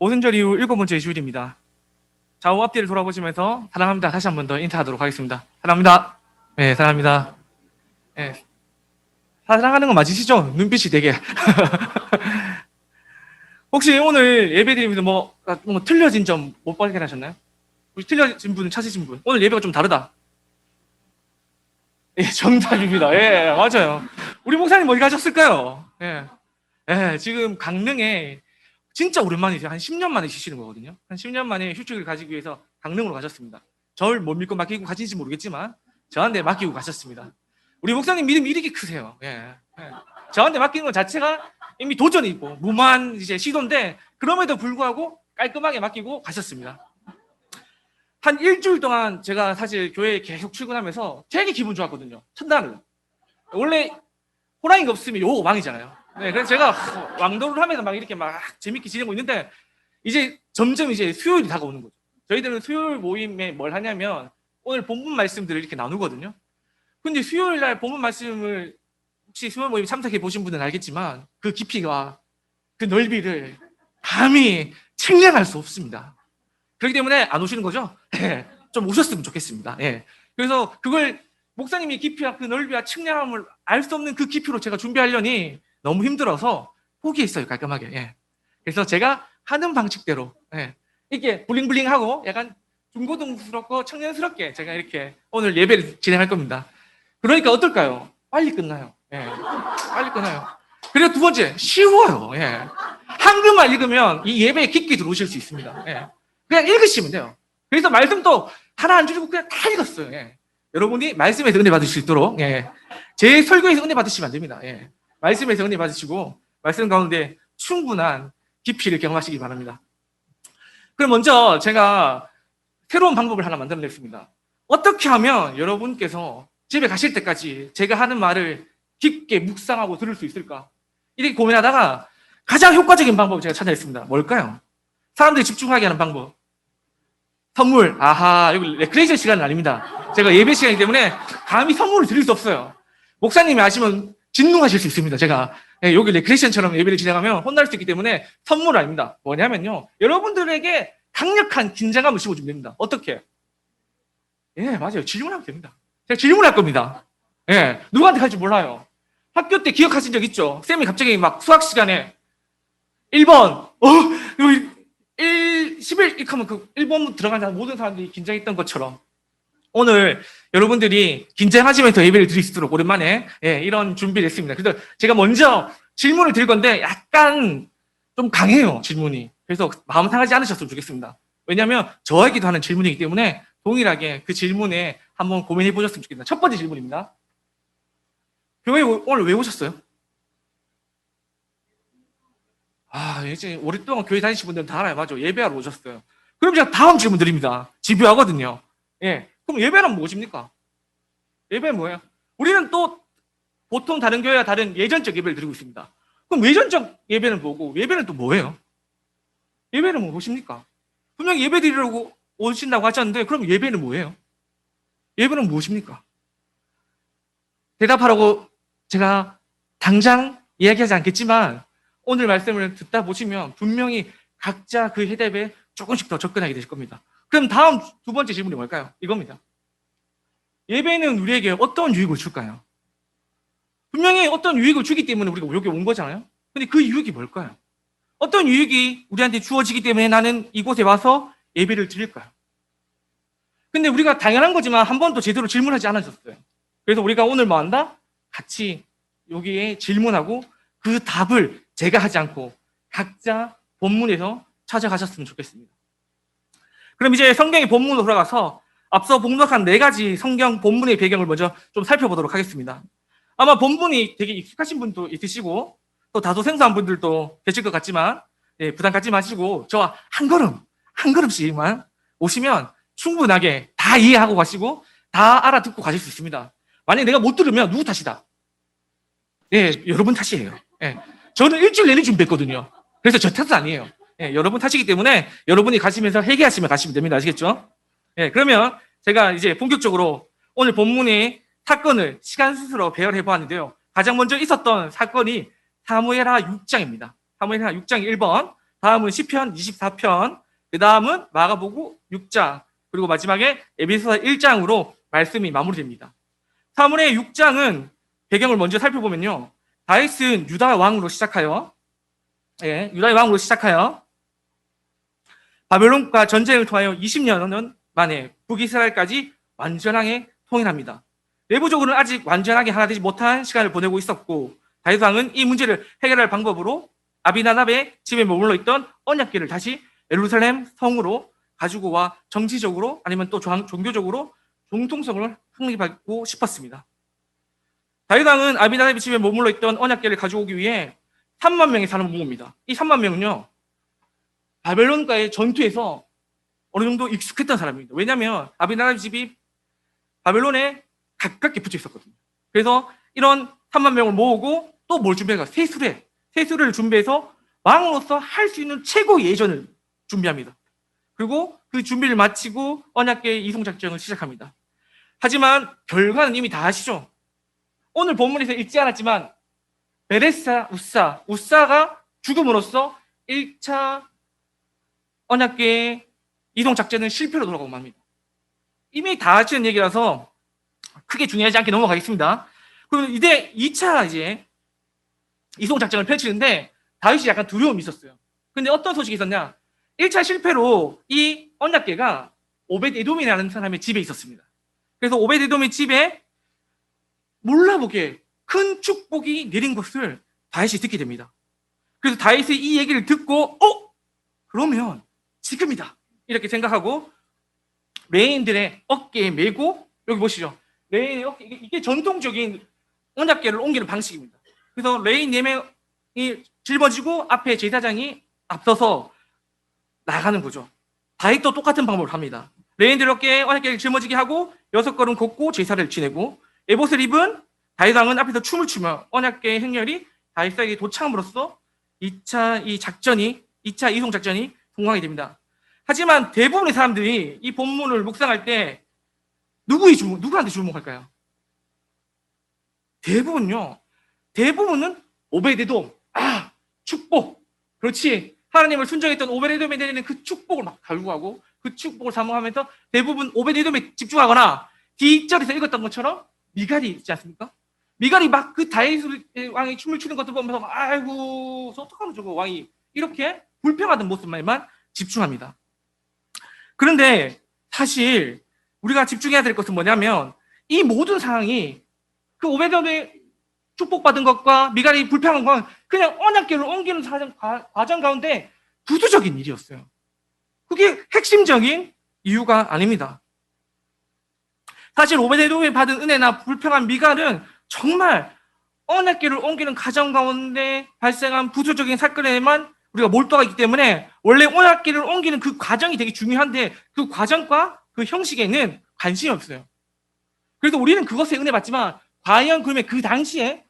오순절 이후 7번째 주일입니다. 좌우 앞뒤를 돌아보시면서 사랑합니다 다시 한 번 더 인사하도록 하겠습니다. 사랑합니다. 네, 사랑합니다. 네, 사랑하는 거 맞으시죠? 눈빛이 되게. 혹시 오늘 예배 드리면서 뭐 틀려진 점 못 발견하셨나요? 혹시 틀려진 분 찾으신 분? 오늘 예배가 좀 다르다. 예, 정답입니다. 예, 맞아요. 우리 목사님 어디 가셨을까요? 예, 예, 지금 강릉에 진짜 오랜만이세요. 한 10년 만에 쉬시는 거거든요. 한 10년 만에 휴식을 가지기 위해서 강릉으로 가셨습니다. 저를 못 믿고 맡기고 가신지 모르겠지만 저한테 맡기고 가셨습니다. 우리 목사님 믿음이 이렇게 크세요. 예, 예. 저한테 맡기는 것 자체가 이미 도전이고 무모한 이제 시도인데 그럼에도 불구하고 깔끔하게 맡기고 가셨습니다. 한 일주일 동안 제가 사실 교회에 계속 출근하면서 되게 기분 좋았거든요. 첫날은. 원래 호랑이가 없으면 요 왕이잖아요. 네, 그래서 제가 왕도를 하면서 막 이렇게 막 재밌게 지내고 있는데 이제 점점 이제 수요일이 다가오는 거죠. 저희들은 수요일 모임에 뭘 하냐면 오늘 본문 말씀들을 이렇게 나누거든요. 근데 수요일 날 본문 말씀을 혹시 수요일 모임 참석해 보신 분은 알겠지만 그 깊이와 그 넓이를 감히 측량할 수 없습니다. 그렇기 때문에 안 오시는 거죠? 예, 좀 오셨으면 좋겠습니다. 예. 그래서 그걸 목사님이 깊이와 그 넓이와 측량함을 알 수 없는 그 깊이로 제가 준비하려니 너무 힘들어서 포기했어요, 깔끔하게. 예. 그래서 제가 하는 방식대로 이렇게 블링블링하고 약간 중고등스럽고 청년스럽게 제가 이렇게 오늘 예배를 진행할 겁니다. 그러니까 어떨까요? 빨리 끝나요. 예. 빨리 끝나요. 그리고 두 번째, 쉬워요. 예. 한글만 읽으면 이 예배에 깊게 들어오실 수 있습니다. 예. 그냥 읽으시면 돼요. 그래서 말씀도 하나 안 줄이고 그냥 다 읽었어요. 예. 여러분이 말씀에서 은혜 받을 수 있도록 제 설교에서 은혜 받으시면 안 됩니다. 예. 말씀에서 은혜 받으시고 말씀 가운데 충분한 깊이를 경험하시기 바랍니다. 그럼 먼저 제가 새로운 방법을 하나 만들어냈습니다. 어떻게 하면 여러분께서 집에 가실 때까지 제가 하는 말을 깊게 묵상하고 들을 수 있을까? 이렇게 고민하다가 가장 효과적인 방법을 제가 찾아냈습니다. 뭘까요? 사람들이 집중하게 하는 방법. 선물. 아하, 여기 레크레이션 시간은 아닙니다. 제가 예배 시간이기 때문에 감히 선물을 드릴 수 없어요. 목사님이 아시면 진노하실 수 있습니다. 제가 여기 레크레이션처럼 예배를 진행하면 혼날 수 있기 때문에 선물 아닙니다. 뭐냐면요. 여러분들에게 강력한 긴장감을 심어주면 됩니다. 어떻게? 예, 맞아요. 질문하면 됩니다. 제가 질문할 겁니다. 예, 누구한테 할지 몰라요. 학교 때 기억하신 적 있죠? 쌤이 갑자기 막 수학 시간에 1번, 여기 11, 이렇게 하면 그 1번 들어가는 모든 사람들이 긴장했던 것처럼 오늘 여러분들이 긴장하시면서 예배를 드릴 수 있도록 오랜만에 이런 준비를 했습니다. 그래서 제가 먼저 질문을 드릴 건데 약간 좀 강해요, 질문이. 그래서 마음 상하지 않으셨으면 좋겠습니다. 왜냐하면 저에게도 하는 질문이기 때문에 동일하게 그 질문에 한번 고민해 보셨으면 좋겠습니다. 첫 번째 질문입니다. 교회 오늘 왜 오셨어요? 이제 오랫동안 교회 다니신 분들은 다 알아요. 맞아. 예배하러 오셨어요. 그럼 제가 다음 질문 드립니다. 집요하거든요. 예. 그럼 예배는 무엇입니까? 예배는 뭐예요? 우리는 또 보통 다른 교회와 다른 예전적 예배를 드리고 있습니다. 그럼 예전적 예배는 뭐고, 예배는 또 뭐예요? 예배는 무엇입니까? 분명히 예배 드리려고 오신다고 하셨는데, 그럼 예배는 뭐예요? 예배는 무엇입니까? 대답하라고 제가 당장 이야기하지 않겠지만, 오늘 말씀을 듣다 보시면 분명히 각자 그 해답에 조금씩 더 접근하게 되실 겁니다. 그럼 다음 두 번째 질문이 뭘까요? 이겁니다. 예배는 우리에게 어떤 유익을 줄까요? 분명히 어떤 유익을 주기 때문에 우리가 여기 온 거잖아요. 근데 그 유익이 뭘까요? 어떤 유익이 우리한테 주어지기 때문에 나는 이곳에 와서 예배를 드릴까요? 근데 우리가 당연한 거지만 한 번도 제대로 질문하지 않으셨어요. 그래서 우리가 오늘 뭐 한다? 같이 여기에 질문하고 그 답을 제가 하지 않고 각자 본문에서 찾아가셨으면 좋겠습니다. 그럼 이제 성경의 본문으로 돌아가서 앞서 봉독한 4가지 성경 본문의 배경을 먼저 좀 살펴보도록 하겠습니다. 아마 본문이 되게 익숙하신 분도 있으시고 또 다소 생소한 분들도 계실 것 같지만 부담 갖지 마시고 저와 한 걸음씩만 오시면 충분하게 다 이해하고 가시고 다 알아듣고 가실 수 있습니다. 만약에 내가 못 들으면 누구 탓이다? 여러분 탓이에요. 저는 일주일 내내 준비했거든요. 그래서 저 탓은 아니에요. 여러분 탓이기 때문에 여러분이 가시면서 회개하시면 가시면 됩니다. 아시겠죠? 그러면 제가 이제 본격적으로 오늘 본문의 사건을 시간 순서로 배열해 보았는데요. 가장 먼저 있었던 사건이 사무엘하 6장입니다. 사무엘하 6장 1번 다음은 시편 24편, 그 다음은 마가복음 6장, 그리고 마지막에 에베소서 1장으로 말씀이 마무리됩니다. 사무엘의 6장은 배경을 먼저 살펴보면요, 다윗은 유다 왕으로 시작하여 유다의 왕으로 시작하여 바벨론과 전쟁을 통하여 20년 만에 북이스라엘까지 완전하게 통일합니다. 내부적으로는 아직 완전하게 하나 되지 못한 시간을 보내고 있었고, 다윗 왕은 이 문제를 해결할 방법으로 아비나답의 집에 머물러 있던 언약궤를 다시 예루살렘 성으로 가지고 와 정치적으로 아니면 또 종교적으로 정통성을 확립하고 싶었습니다. 다윗 왕은 아비나답의 집에 머물러 있던 언약궤를 가지고 오기 위해 3만 명의 사람을 모읍니다. 이 3만 명은요, 바벨론과의 전투에서 어느 정도 익숙했던 사람입니다. 왜냐하면 아비나답 집이 바벨론에 가깝게 붙어 있었거든요. 그래서 이런 3만 명을 모으고 또 뭘 준비할까? 세수를 준비해서 왕으로서 할 수 있는 최고의 예전을 준비합니다. 그리고 그 준비를 마치고 언약궤 이송 작전을 시작합니다. 하지만 결과는 이미 다 아시죠? 오늘 본문에서 읽지 않았지만 베레사 우사가 죽음으로써 1차 언약궤 이동 작전은 실패로 돌아가고 맙니다. 이미 다 아시는 얘기라서 크게 중요하지 않게 넘어가겠습니다. 그러면 이제 2차 이송 작전을 펼치는데 다윗이 약간 두려움이 있었어요. 근데 어떤 소식이 있었냐? 1차 실패로 이 언약궤가 오벳 에돔이라는 사람의 집에 있었습니다. 그래서 오벳 에돔의 집에 몰라보게 큰 축복이 내린 것을 다윗이 듣게 됩니다. 그래서 다윗이 이 얘기를 듣고 그러면 지금이다 이렇게 생각하고 레인들의 어깨에 메고, 여기 보시죠, 레인의 어깨, 이게 전통적인 언약궤를 옮기는 방식입니다. 그래서 레인 4명이 짊어지고 앞에 제사장이 앞서서 나가는 거죠. 다윗도 똑같은 방법을 합니다. 레인들 어깨에 언약궤를 짊어지게 하고 6걸음 걷고 제사를 지내고, 에봇을 입은 다윗 왕은 앞에서 춤을 추며 언약궤의 행렬이 다윗에게 도착함으로써 2차 이송 작전이 성공하게 됩니다. 하지만 대부분의 사람들이 이 본문을 묵상할 때 누구한테 주목할까요? 대부분은 오베데돔, 축복, 그렇지, 하나님을 순종했던 오베데돔에 내리는 그 축복을 막 갈구하고 그 축복을 사모하면서 대부분 오베데돔에 집중하거나 뒷절에서 읽었던 것처럼 미갈이 있지 않습니까? 미갈이 막 그 다윗 왕이 춤을 추는 것을 보면서 막, 아이고 어떡하면 저거 왕이, 이렇게 불평하던 모습만 집중합니다. 그런데 사실 우리가 집중해야 될 것은 뭐냐면, 이 모든 상황이 그 오베데돔의 축복받은 것과 미갈이 불평한 건 그냥 언약궤를 옮기는 과정 가운데 부수적인 일이었어요. 그게 핵심적인 이유가 아닙니다. 사실 오베데돔이 받은 은혜나 불평한 미갈은 정말 언약궤를 옮기는 과정 가운데 발생한 부수적인 사건에만 우리가 몰두하고 있기 때문에 원래 언약궤를 옮기는 그 과정이 되게 중요한데 그 과정과 그 형식에는 관심이 없어요. 그래서 우리는 그것에 은혜 받지만 과연 그러면 그 당시에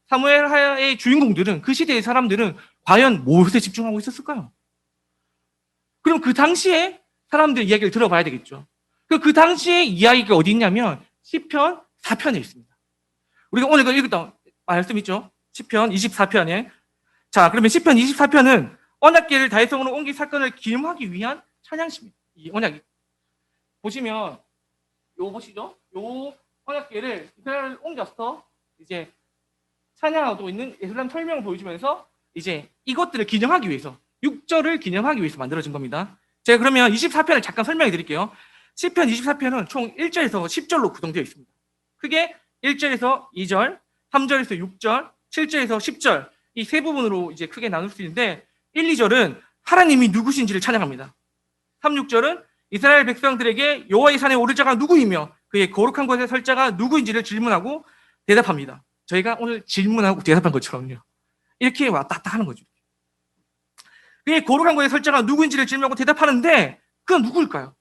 사무엘하의 주인공들은, 그 시대의 사람들은 과연 무엇에 집중하고 있었을까요? 그럼 그 당시에 사람들 이야기를 들어봐야 되겠죠. 그 당시에 이야기가 어디 있냐면 시편 4편에 있습니다. 우리가 오늘 읽었던 말씀 있죠? 시편 24편에. 자, 그러면 시편 24편은 언약궤를 다윗성으로 옮긴 사건을 기념하기 위한 찬양시입니다. 이 언약이 보시면 보시죠? 요 언약궤를 이스라엘을 옮겨서 이제 찬양하고 있는 예루살렘 설명을 보여주면서 이제 이것들을 기념하기 위해서, 6절을 기념하기 위해서 만들어진 겁니다. 제가 그러면 24편을 잠깐 설명해 드릴게요. 시편 24편은 총 1절에서 10절로 구성되어 있습니다. 크게 1절에서 2절, 3절에서 6절, 7절에서 10절, 이 세 부분으로 이제 크게 나눌 수 있는데, 1, 2절은 하나님이 누구신지를 찬양합니다. 3, 6절은 이스라엘 백성들에게 여호와의 산에 오를 자가 누구이며 그의 거룩한 곳에 설 자가 누구인지를 질문하고 대답합니다. 저희가 오늘 질문하고 대답한 것처럼요. 이렇게 왔다 갔다 하는 거죠. 그의 거룩한 곳에 설 자가 누구인지를 질문하고 대답하는데, 그건 누구일까요?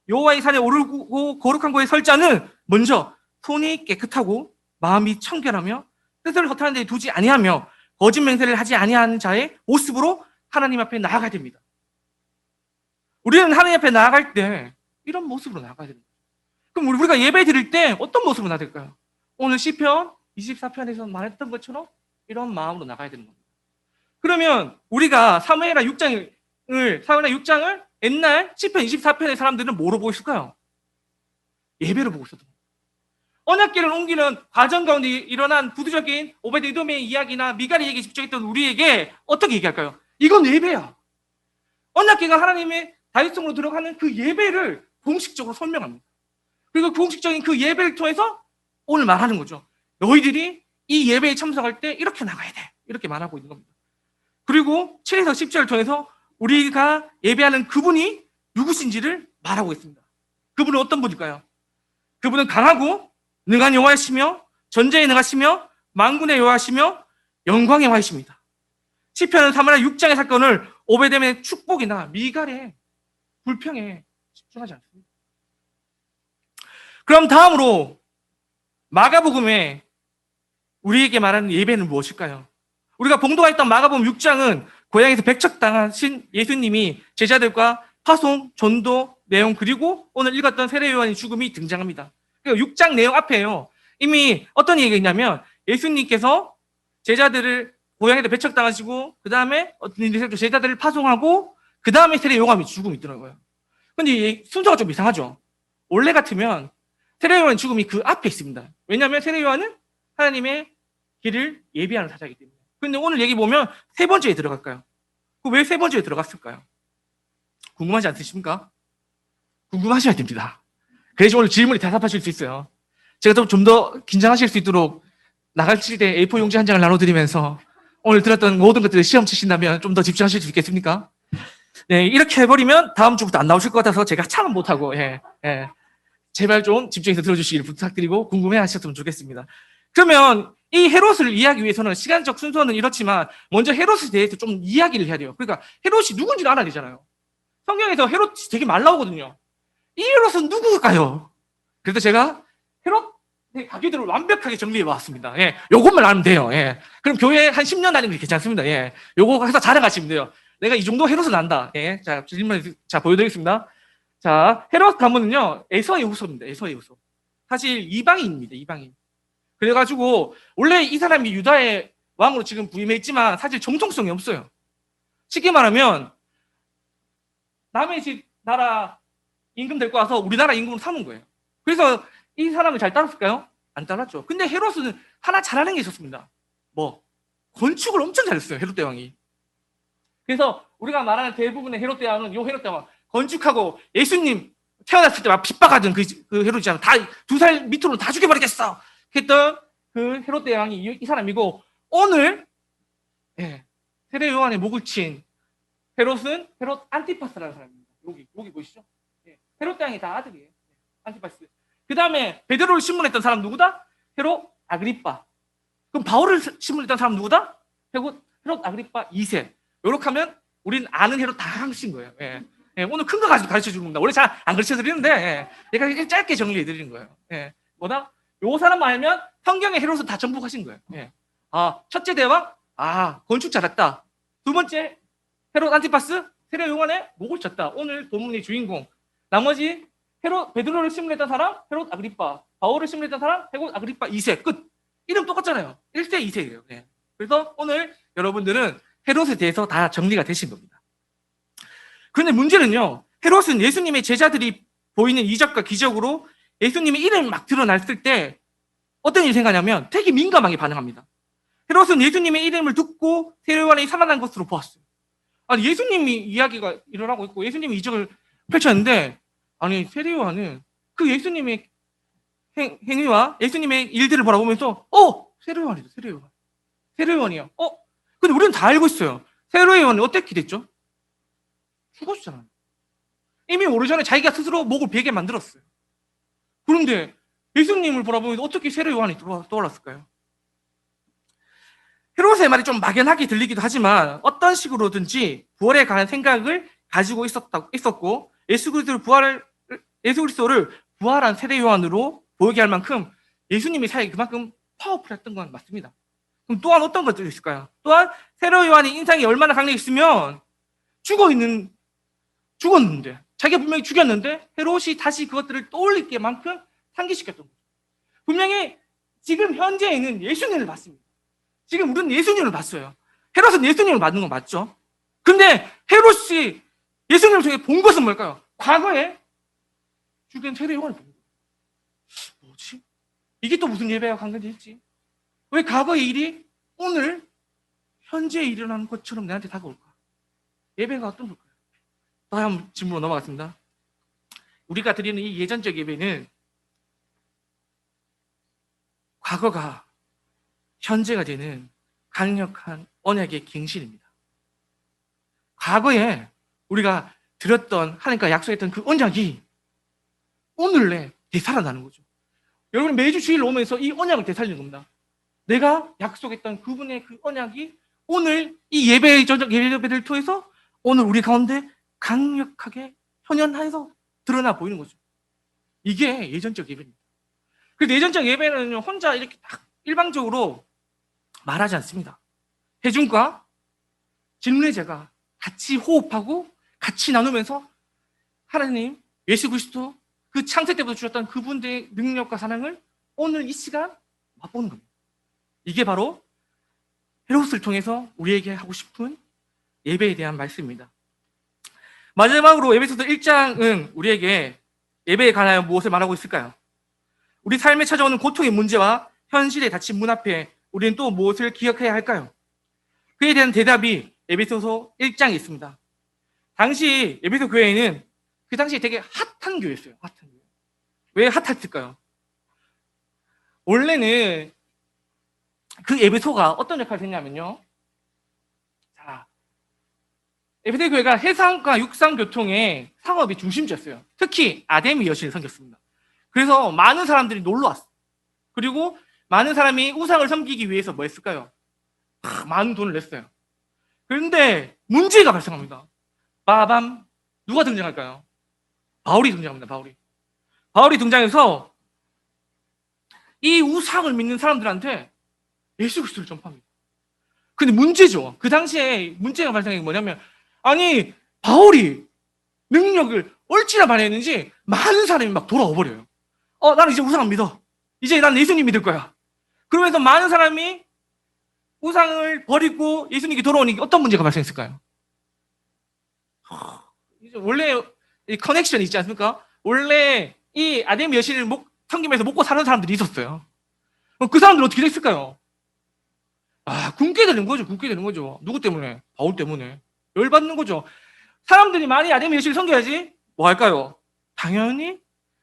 여호와의 산에 오르고 거룩한 곳에 설 자는 먼저 손이 깨끗하고 마음이 청결하며 뜻을 허탄한 데 두지 아니하며 거짓 맹세를 하지 아니하는 자의 모습으로 하나님 앞에 나아가야 됩니다. 우리는 하나님 앞에 나아갈 때 이런 모습으로 나아가야 됩니다. 그럼 우리가 예배 드릴 때 어떤 모습으로 나아갈까요? 오늘 시편 24편에서 말했던 것처럼 이런 마음으로 나가야 되는 겁니다. 그러면 우리가 사무엘하 6장을 옛날 시편 24편의 사람들은 뭐로 보고 있을까요? 예배로 보고 있었던 거예요. 언약궤를 옮기는 과정 가운데 일어난 부수적인 오베드 이돔의 이야기나 미갈의 얘기에 집중했던 우리에게 어떻게 얘기할까요? 이건 예배야. 언약궤가 하나님의 다윗성으로 들어가는 그 예배를 공식적으로 설명합니다. 그리고 공식적인 그 예배를 통해서 오늘 말하는 거죠. 너희들이 이 예배에 참석할 때 이렇게 나가야 돼. 이렇게 말하고 있는 겁니다. 그리고 7에서 10절을 통해서 우리가 예배하는 그분이 누구신지를 말하고 있습니다. 그분은 어떤 분일까요? 그분은 강하고 능한 여호와이시며 전쟁에 능하시며 만군의 여호와이시며 영광의 여호와이십니다. 시편은 사무엘하 6장의 사건을 오베데돔의 축복이나 미갈의 불평에 집중하지 않습니다. 그럼 다음으로 마가복음에 우리에게 말하는 예배는 무엇일까요? 우리가 봉독했던 마가복음 6장은 고향에서 배척당하신 예수님이 제자들과 파송, 전도 내용 그리고 오늘 읽었던 세례요한의 죽음이 등장합니다. 6장 내용 앞에요. 이미 어떤 얘기가 있냐면 예수님께서 제자들을 고향에서 배척당하시고 그 다음에 제자들을 파송하고 그 다음에 세례요한의 죽음이 있더라고요. 근데 순서가 좀 이상하죠. 원래 같으면 세례요한의 죽음이 그 앞에 있습니다. 왜냐하면 세례요한은 하나님의 길을 예비하는 사자이기 때문에. 그런데 오늘 얘기 보면 세 번째에 들어갈까요? 왜 세 번째에 들어갔을까요? 궁금하지 않으십니까? 궁금하셔야 됩니다. 그래서 오늘 질문에 대답하실 수 있어요. 제가 좀 더 긴장하실 수 있도록 나가실 때 A4 용지 한 장을 나눠드리면서 오늘 들었던 모든 것들을 시험 치신다면 좀 더 집중하실 수 있겠습니까? 네, 이렇게 해버리면 다음 주부터 안 나오실 것 같아서 제가 참은 못하고, 제발 좀 집중해서 들어주시길 부탁드리고 궁금해 하셨으면 좋겠습니다. 그러면 이 헤롯을 이해하기 위해서는 시간적 순서는 이렇지만 먼저 헤롯에 대해서 좀 이야기를 해야 돼요. 그러니까 헤롯이 누군지를 알아야 되잖아요. 성경에서 헤롯이 되게 말 나오거든요. 이 헤롯은 누구일까요? 그래서 제가 헤롯의 가계들을 완벽하게 정리해 왔습니다. 요것만 알면 돼요. 그럼 교회 한 10년 다니는 게 괜찮습니다. 요거 해서 자랑하시면 돼요. 내가 이 정도 헤롯은 안다. 자, 질문, 자, 보여드리겠습니다. 자, 헤롯 가문은요, 에서의 후손입니다. 에서의 후손. 사실 이방인입니다. 이방인. 그래가지고 원래 이 사람이 유다의 왕으로 지금 부임했지만 사실 정통성이 없어요. 쉽게 말하면 남의 집 나라 임금 데리고 와서 우리나라 임금으로 삼은 거예요. 그래서 이 사람을 잘 따랐을까요? 안 따랐죠. 근데 헤롯은 하나 잘하는 게 있었습니다. 건축을 엄청 잘했어요. 헤롯 대왕이. 그래서 우리가 말하는 대부분의 헤롯 대왕은 요 헤롯 대왕 건축하고 예수님 태어났을 때 막 핍박하던 그 헤롯이잖아. 다 2살 밑으로 다 죽여버리겠어. 했던 그 헤롯 대왕이 이 사람이고 오늘 세례 요한의 목을 친 헤롯은 헤롯 안티파스라는 사람입니다. 여기 보이시죠? 헤롯 대왕이 다 아들이에요. 안티파스. 그 다음에 베드로를 신문했던 사람 누구다? 헤롯 아그리빠. 그럼 바울을 신문했던 사람 누구다? 헤롯 아그리빠 2세. 이렇게 하면 우리는 아는 헤롯 다 하신 거예요. 오늘 큰 거 가지고 가르쳐 주는 겁니다. 원래 잘 안 가르쳐 드리는데 내가 짧게 정리해 드리는 거예요. 뭐다? 요 사람 알면 성경의 헤롯은 다 정복하신 거예요. 첫째 대왕, 건축 잘했다. 두 번째 헤롯 안티파스, 세례 요한의 목을 쳤다. 오늘 본문의 주인공. 나머지 베드로를 신문했던 사람, 헤롯 아그리빠. 바울을 신문했던 사람, 헤롯 아그리빠 2세. 끝. 이름 똑같잖아요. 1세, 2세예요. 그래서 오늘 여러분들은 헤롯에 대해서 다 정리가 되신 겁니다. 그런데 문제는요, 헤롯은 예수님의 제자들이 보이는 이적과 기적으로 예수님의 이름이 막 드러났을 때 어떤 일이 생각하냐면 되게 민감하게 반응합니다. 헤롯은 예수님의 이름을 듣고 세례 요한이 살아난 것으로 보았어요. 아니, 예수님이 이야기가 일어나고 있고 예수님이 이적을 펼쳤는데 아니, 세례 요한은 그 예수님의 행위와 예수님의 일들을 바라보면서 세례 요한이다. 세례 요한이야. 근데 우리는 다 알고 있어요. 세례 요한이 어떻게 됐죠? 죽었잖아요. 이미 오래전에 자기가 스스로 목을 베게 만들었어요. 그런데 예수님을 바라보면서 어떻게 세례 요한이 떠올랐을까요? 헤롯의 말이 좀 막연하게 들리기도 하지만 어떤 식으로든지 부활에 관한 생각을 가지고 있었고 예수 그리스도를 부활한 세례 요한으로 보이게 할 만큼 예수님의 사역이 그만큼 파워풀했던 건 맞습니다. 그럼 또한 어떤 것들이 있을까요? 또한 세례 요한의 인상이 얼마나 강력했으면 죽었는데 자기가 분명히 죽였는데 헤롯이 다시 그것들을 떠올릴 만큼 상기시켰던 거죠. 분명히 지금 현재 있는 예수님을 봤습니다. 지금 우리는 예수님을 봤어요. 헤롯은 예수님을 만든 건 맞죠? 근데 헤롯이 예수님을 통해 본 것은 뭘까요? 과거에 죽은 세례 요한을 본 거예요. 뭐지? 이게 또 무슨 예배와 관계가 있지? 왜 과거의 일이 오늘 현재에 일어나는 것처럼 내한테 다가올까? 예배가 어떤 걸까요? 다음 질문으로 넘어가겠습니다. 우리가 드리는 이 예전적 예배는 과거가 현재가 되는 강력한 언약의 갱신입니다. 과거에 우리가 드렸던 하나님과 약속했던 그 언약이 오늘내 되살아나는 거죠. 여러분 매주 주일 오면서 이 언약을 되살리는 겁니다. 내가 약속했던 그분의 그 언약이 오늘 이 예배를 통해서 오늘 우리 가운데 강력하게 현현해서 드러나 보이는 거죠. 이게 예전적 예배입니다. 그 예전적 예배는 혼자 이렇게 딱 일방적으로 말하지 않습니다. 회중과 질문의 제가 같이 호흡하고 같이 나누면서 하나님, 예수 그리스도 그 창세 때부터 주셨던 그분들의 능력과 사랑을 오늘 이 시간 맛보는 겁니다. 이게 바로 헤롯을 통해서 우리에게 하고 싶은 예배에 대한 말씀입니다. 마지막으로 에베소서 1장은 우리에게 예배에 관하여 무엇을 말하고 있을까요? 우리 삶에 찾아오는 고통의 문제와 현실에 닥친 문 앞에 우리는 또 무엇을 기억해야 할까요? 그에 대한 대답이 에베소서 1장에 있습니다. 당시 에베소 교회는 그 당시에 되게 핫한 교회였어요. 핫한 교회. 왜 핫했을까요? 원래는 그 에베소가 어떤 역할을 했냐면요. 자, 에베소 교회가 해상과 육상 교통의 상업이 중심지였어요. 특히 아데미 여신을 섬겼습니다. 그래서 많은 사람들이 놀러 왔어요. 그리고 많은 사람이 우상을 섬기기 위해서 뭐 했을까요? 많은 돈을 냈어요. 그런데 문제가 발생합니다. 빠밤. 누가 등장할까요? 바울이 등장합니다. 바울이 등장해서 이 우상을 믿는 사람들한테 예수 그리스도를 전파합니다. 근데 문제죠. 그 당시에 문제가 발생한 게 뭐냐면, 아니 바울이 능력을 얼마나 발휘했는지 많은 사람이 막 돌아와 버려요. 나는 이제 우상 안 믿어. 이제 난 예수님 믿을 거야. 그러면서 많은 사람이 우상을 버리고 예수님께 돌아오니 어떤 문제가 발생했을까요? 원래 이 커넥션이 있지 않습니까? 원래 이 아데미 여신을 섬기면서 먹고 사는 사람들이 있었어요. 그 사람들은 어떻게 됐을까요? 굶게 되는 거죠. 누구 때문에? 바울 때문에. 열받는 거죠. 사람들이 많이 아데미 여신을 섬겨야지 뭐 할까요? 당연히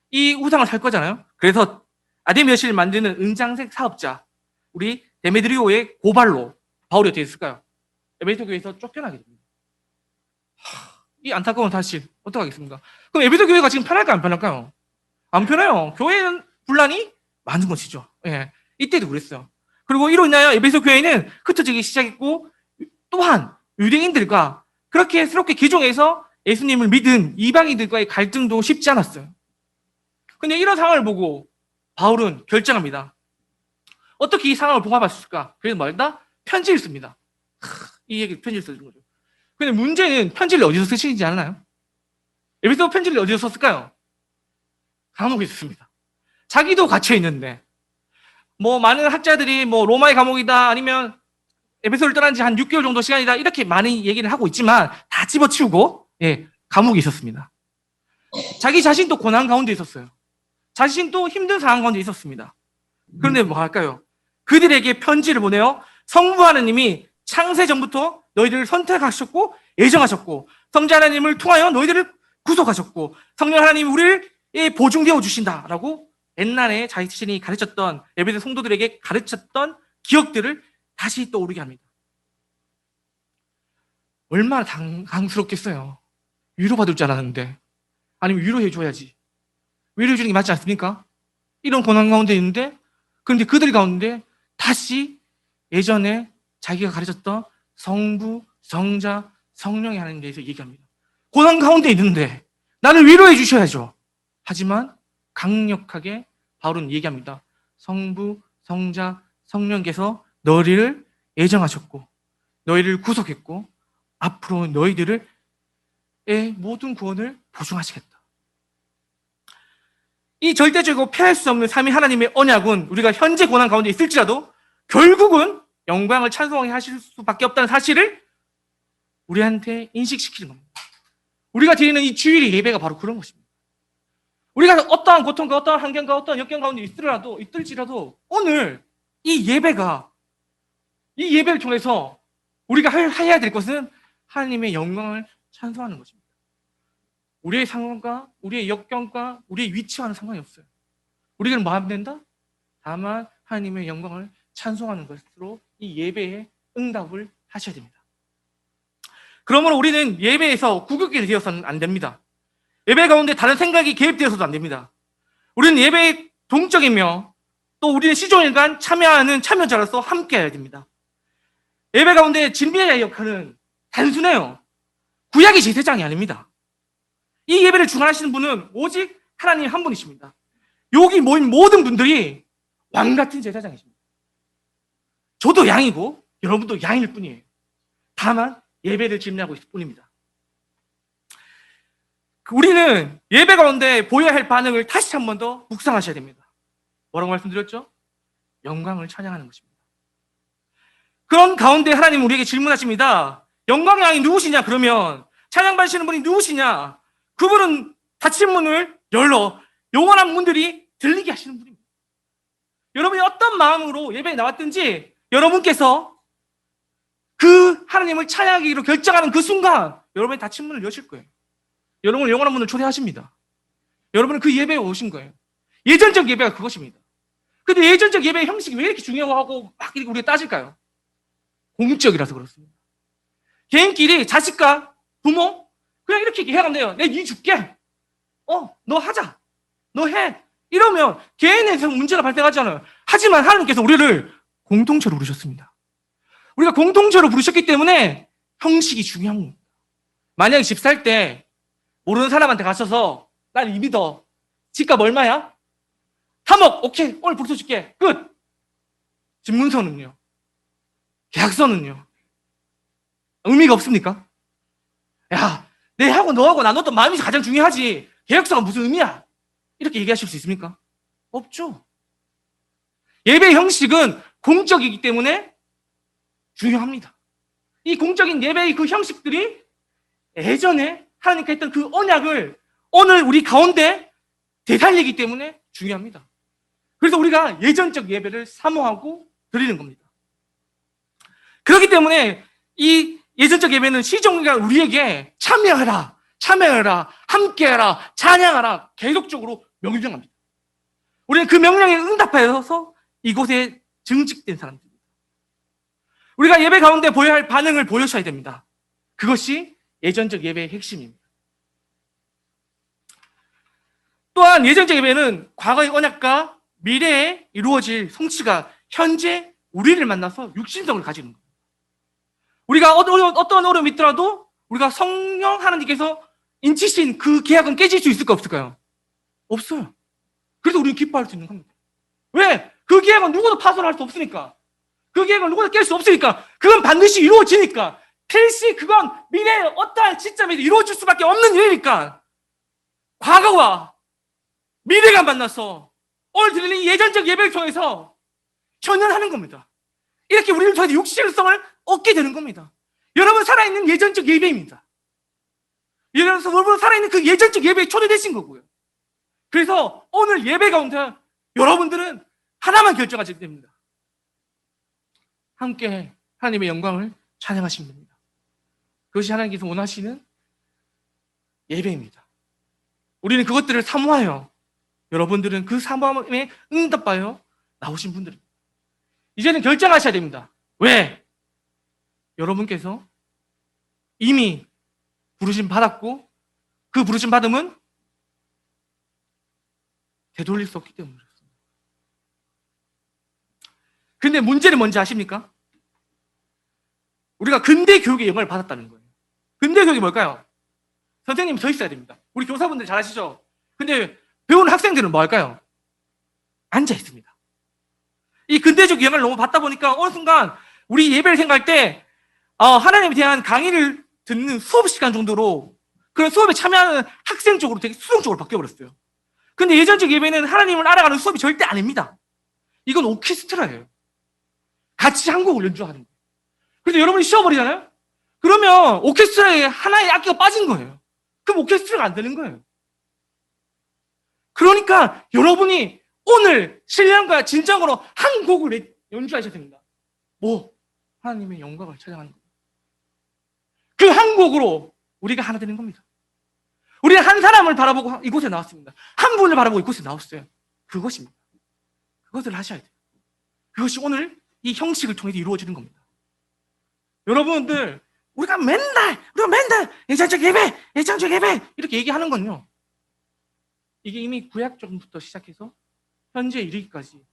이 우상을 살 거잖아요. 그래서 아데미 여신을 만드는 은장색 사업자 우리 데메드리오의 고발로 바울이 어떻게 됐을까요? 에베소 교회에서 쫓겨나게 됩니다. 이 안타까운 사실 어떡하겠습니까? 그럼 에베소 교회가 지금 편할까요? 안 편할까요? 안 편해요. 교회는 분란이 많은 것이죠. 예, 이때도 그랬어요. 그리고 이로 인하여 에베소 교회는 흩어지기 시작했고, 또한 유대인들과 그렇게 새롭게 개종해서 예수님을 믿은 이방인들과의 갈등도 쉽지 않았어요. 근데 이런 상황을 보고 바울은 결정합니다. 어떻게 이 상황을 봉합할 수 있을까? 그래서 말다 편지를 씁니다. 이 얘기 편지를 쓰는 거죠. 근데 문제는 편지를 어디서 쓰시는지 아나요? 에베소 편지를 어디서 썼을까요? 감옥에 있었습니다. 자기도 갇혀 있는데, 많은 학자들이 로마의 감옥이다, 아니면 에베소를 떠난 지 한 6개월 정도 시간이다, 이렇게 많은 얘기를 하고 있지만 다 집어치우고 감옥에 있었습니다. 자기 자신도 고난 가운데 있었어요. 자신도 힘든 상황 가운데 있었습니다. 그런데 뭐 할까요? 그들에게 편지를 보내요. 성부 하나님이 창세 전부터 너희들을 선택하셨고 예정하셨고, 성자 하나님을 통하여 너희들을 구속하셨고, 성령 하나님이 우리를 보증되어 주신다라고 옛날에 자신이 가르쳤던, 에베소 성도들에게 가르쳤던 기억들을 다시 떠오르게 합니다. 얼마나 당황스럽겠어요. 위로받을 줄 알았는데, 아니면 위로해줘야지. 위로해주는 게 맞지 않습니까? 이런 고난 가운데 있는데, 그런데 그들 가운데 다시 예전에 자기가 가르쳤던 성부, 성자, 성령의 하나님에 대해서 얘기합니다. 고난 가운데 있는데 나를 위로해 주셔야죠. 하지만 강력하게 바울은 얘기합니다. 성부, 성자, 성령께서 너희를 예정하셨고 너희를 구속했고 앞으로 너희들의 모든 구원을 보증하시겠다. 이 절대적이고 피할 수 없는 삼위 하나님의 언약은 우리가 현재 고난 가운데 있을지라도 결국은 영광을 찬송하게 하실 수밖에 없다는 사실을 우리한테 인식시키는 겁니다. 우리가 드리는 이 주일의 예배가 바로 그런 것입니다. 우리가 어떠한 고통과 어떠한 환경과 어떠한 역경 가운데 있을지라도 오늘 이 예배를 통해서 우리가 해야 될 것은 하나님의 영광을 찬송하는 것입니다. 우리의 상황과 우리의 역경과 우리의 위치와는 상관이 없어요. 우리는 뭐 하면 된다? 다만 하나님의 영광을 찬송하는 것으로 이 예배에 응답을 하셔야 됩니다. 그러므로 우리는 예배에서 구격이 되어서는 안 됩니다. 예배 가운데 다른 생각이 개입되어서도 안 됩니다. 우리는 예배에 동적이며 또 우리는 시종일관 참여하는 참여자로서 함께 해야 됩니다. 예배 가운데 진비의 역할은 단순해요. 구약의 제사장이 아닙니다. 이 예배를 주관하시는 분은 오직 하나님 한 분이십니다. 여기 모인 모든 분들이 왕 같은 제사장이십니다. 저도 양이고 여러분도 양일 뿐이에요. 다만 예배를 집례하고 있을 뿐입니다. 우리는 예배 가운데 보여야 할 반응을 다시 한 번 더 묵상하셔야 됩니다. 뭐라고 말씀드렸죠? 영광을 찬양하는 것입니다. 그런 가운데 하나님은 우리에게 질문하십니다. 영광의 왕이 누구시냐? 그러면 찬양받으시는 분이 누구시냐? 그분은 닫힌 문을 열러 영원한 문들이 들리게 하시는 분입니다. 여러분이 어떤 마음으로 예배에 나왔든지 여러분께서 그 하나님을 찬양하기로 결정하는 그 순간 여러분의 닫힌 문을 여실 거예요. 여러분을 영원한 문을 초대하십니다. 여러분은 그 예배에 오신 거예요. 예전적 예배가 그것입니다. 근데 예전적 예배의 형식이 왜 이렇게 중요하고 막 이렇게 우리가 따질까요? 공적이라서 그렇습니다. 개인끼리 자식과 부모 그냥 이렇게 해가면 돼요. 내가 네 줄게. 너 하자. 너 해. 이러면 개인에서 문제가 발생하잖아요. 하지만 하나님께서 우리를 공동체로 부르셨습니다. 우리가 공동체로 부르셨기 때문에 형식이 중요한 겁니다. 만약에 집 살 때 모르는 사람한테 가셔서 난 이 믿어. 집값 얼마야? 3억. 오케이. 오늘 붙여줄게. 끝. 집문서는요? 계약서는요? 의미가 없습니까? 야, 내하고 너하고 나눴던 마음이 가장 중요하지. 계약서가 무슨 의미야? 이렇게 얘기하실 수 있습니까? 없죠. 예배 형식은 공적이기 때문에 중요합니다. 이 공적인 예배의 그 형식들이 예전에 하나님께 했던 그 언약을 오늘 우리 가운데 되살리기 때문에 중요합니다. 그래서 우리가 예전적 예배를 사모하고 드리는 겁니다. 그렇기 때문에 이 예전적 예배는 시종일관 우리에게 참여하라, 함께하라, 찬양하라 계속적으로 명령합니다. 우리는 그 명령에 응답하여서 이곳에 증직된 사람들입니다. 우리가 예배 가운데 보여야 할 반응을 보여셔야 됩니다. 그것이 예전적 예배의 핵심입니다. 또한 예전적 예배는 과거의 언약과 미래에 이루어질 성취가 현재 우리를 만나서 육신성을 가지는 거예요. 우리가 어떤 어려움이 있더라도 우리가 성령 하나님께서 인치신 그 계약은 깨질 수 있을까 없을까요? 없어요. 그래서 우리는 기뻐할 수 있는 겁니다. 왜? 그 계약은 누구도 파손할 수 없으니까. 그 계약은 누구도 깰 수 없으니까. 그건 반드시 이루어지니까. 필시 그건 미래의 어떠한 시점에서 이루어질 수밖에 없는 일이니까. 과거와 미래가 만나서 오늘 드리는 예전적 예배를 통해서 현현하는 겁니다. 이렇게 우리를 통해서 육신성을 얻게 되는 겁니다. 여러분 살아있는 예전적 예배입니다. 여러분 살아있는 그 예전적 예배에 초대되신 거고요. 그래서 오늘 예배 가운데 여러분들은 하나만 결정하셔야 됩니다. 함께 하나님의 영광을 찬양하시면 됩니다. 그것이 하나님께서 원하시는 예배입니다. 우리는 그것들을 사모하여 여러분들은 그 사모함에 응답하여 나오신 분들입니다. 이제는 결정하셔야 됩니다. 왜? 여러분께서 이미 부르심 받았고 그 부르심 받음은 되돌릴 수 없기 때문에 그렇습니다. 근데 문제는 뭔지 아십니까? 우리가 근대 교육의 영향을 받았다는 거예요. 근대 교육이 뭘까요? 선생님이 서 있어야 됩니다. 우리 교사분들 잘 아시죠? 근데 배우는 학생들은 뭐 할까요? 앉아 있습니다. 이 근대적 영향을 너무 받다 보니까 어느 순간 우리 예배를 생각할 때 하나님에 대한 강의를 듣는 수업 시간 정도로 그런 수업에 참여하는 학생 쪽으로 되게 수동적으로 바뀌어버렸어요. 근데 예전적 예배는 하나님을 알아가는 수업이 절대 아닙니다. 이건 오케스트라예요. 같이 한 곡을 연주하는 거예요. 그래서 여러분이 쉬어버리잖아요? 그러면 오케스트라에 하나의 악기가 빠진 거예요. 그럼 오케스트라가 안 되는 거예요. 그러니까 여러분이 오늘 신령과 진정으로 한 곡을 연주하셔야 됩니다. 뭐? 하나님의 영광을 찬양하는 거예요. 그 한 곡으로 우리가 하나 되는 겁니다. 우리는 한 사람을 바라보고 이곳에 나왔습니다. 한 분을 바라보고 이곳에 나왔어요. 그것입니다. 그것을 하셔야 돼요. 그것이 오늘 이 형식을 통해서 이루어지는 겁니다. 여러분들, 우리가 맨날 예찬적 예배 이렇게 얘기하는 건요, 이게 이미 구약적부터 시작해서 현재 이르기까지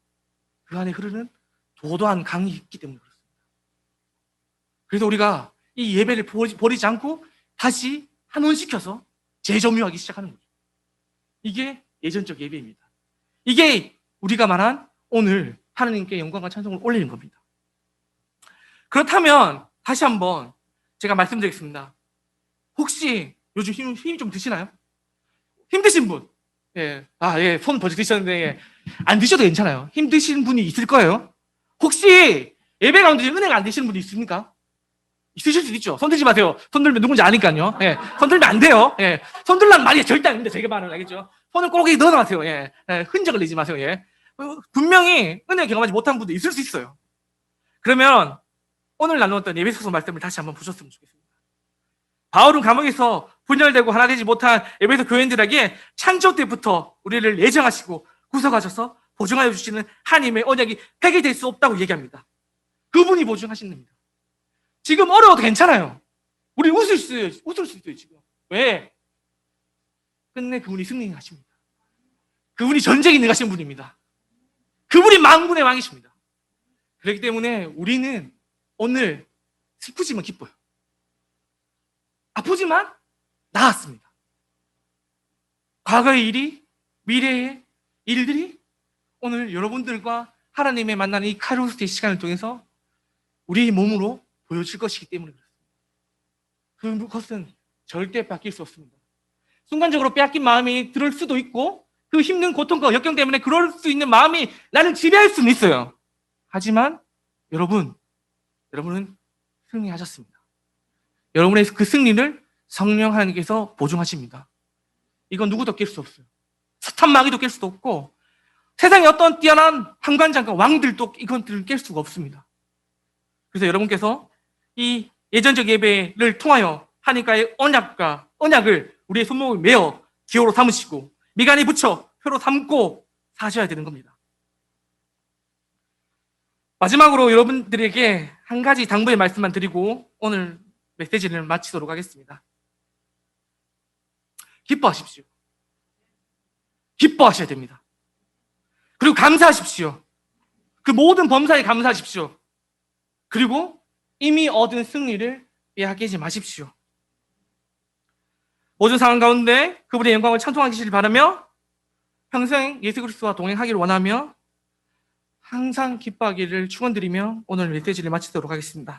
그 안에 흐르는 도도한 강이 있기 때문에 그렇습니다. 그래서 우리가 이 예배를 버리지 않고 다시 환원시켜서 재점유하기 시작하는 거죠. 이게 예전적 예배입니다. 이게 우리가 말한 오늘 하나님께 영광과 찬송을 올리는 겁니다. 그렇다면 다시 한번 제가 말씀드리겠습니다. 혹시 요즘 힘이 좀 드시나요? 힘드신 분? 손 벌써 드셨는데, 안 드셔도 괜찮아요. 힘드신 분이 있을 거예요. 혹시 예배 가운데 은혜가 안 되시는 분이 있습니까? 있으실 수도 있죠. 손 들지 마세요. 손 들면 누군지 아니까요. 손 들면 안 돼요. 손 들라는 말이 절대 아닙니다. 제게 말은 알겠죠? 손을 꼭 넣어놔세요. 흔적을 내지 마세요. 분명히 은혜 경험하지 못한 분도 있을 수 있어요. 그러면 오늘 나누었던 예배소서 말씀을 다시 한번 보셨으면 좋겠습니다. 바울은 감옥에서 분열되고 하나 되지 못한 에베소 교인들에게 창조 때부터 우리를 예정하시고 구속하셔서 보증하여 주시는 하나님의 언약이 폐기될 수 없다고 얘기합니다. 그분이 보증하신 겁니다. 지금 어려워도 괜찮아요. 우리 웃을 수 있어요, 지금. 왜? 끝내 그분이 승리하십니다. 그분이 전쟁에 능하신 분입니다. 그분이 만군의 왕이십니다. 그렇기 때문에 우리는 오늘 슬프지만 기뻐요. 아프지만 나았습니다. 과거의 일이, 미래의 일들이 오늘 여러분들과 하나님의 만나는 이 카이로스의 시간을 통해서 우리 몸으로 보여질 것이기 때문에 그렇습니다. 그것은 절대 바뀔 수 없습니다. 순간적으로 빼앗긴 마음이 들을 수도 있고 그 힘든 고통과 역경 때문에 그럴 수 있는 마음이 나를 지배할 수는 있어요. 하지만 여러분은 승리하셨습니다. 여러분의 그 승리를 성령 하나님께서 보증하십니다. 이건 누구도 깰 수 없어요. 숱한 마귀도 깰 수도 없고 세상에 어떤 뛰어난 판관장과 왕들도 이것들을 깰 수가 없습니다. 그래서 여러분께서 이 예전적 예배를 통하여 하나님과의 언약을 우리의 손목을 메어 기호로 삼으시고 미간에 붙여 표로 삼고 사셔야 되는 겁니다. 마지막으로 여러분들에게 한 가지 당부의 말씀만 드리고 오늘 메시지를 마치도록 하겠습니다. 기뻐하십시오. 기뻐하셔야 됩니다. 그리고 감사하십시오. 그 모든 범사에 감사하십시오. 그리고 이미 얻은 승리를 빼앗기지 마십시오. 모든 상황 가운데 그분의 영광을 찬송하시길 바라며 평생 예수 그리스도와 동행하기를 원하며 항상 기뻐하기를 축원드리며 오늘 메시지를 마치도록 하겠습니다.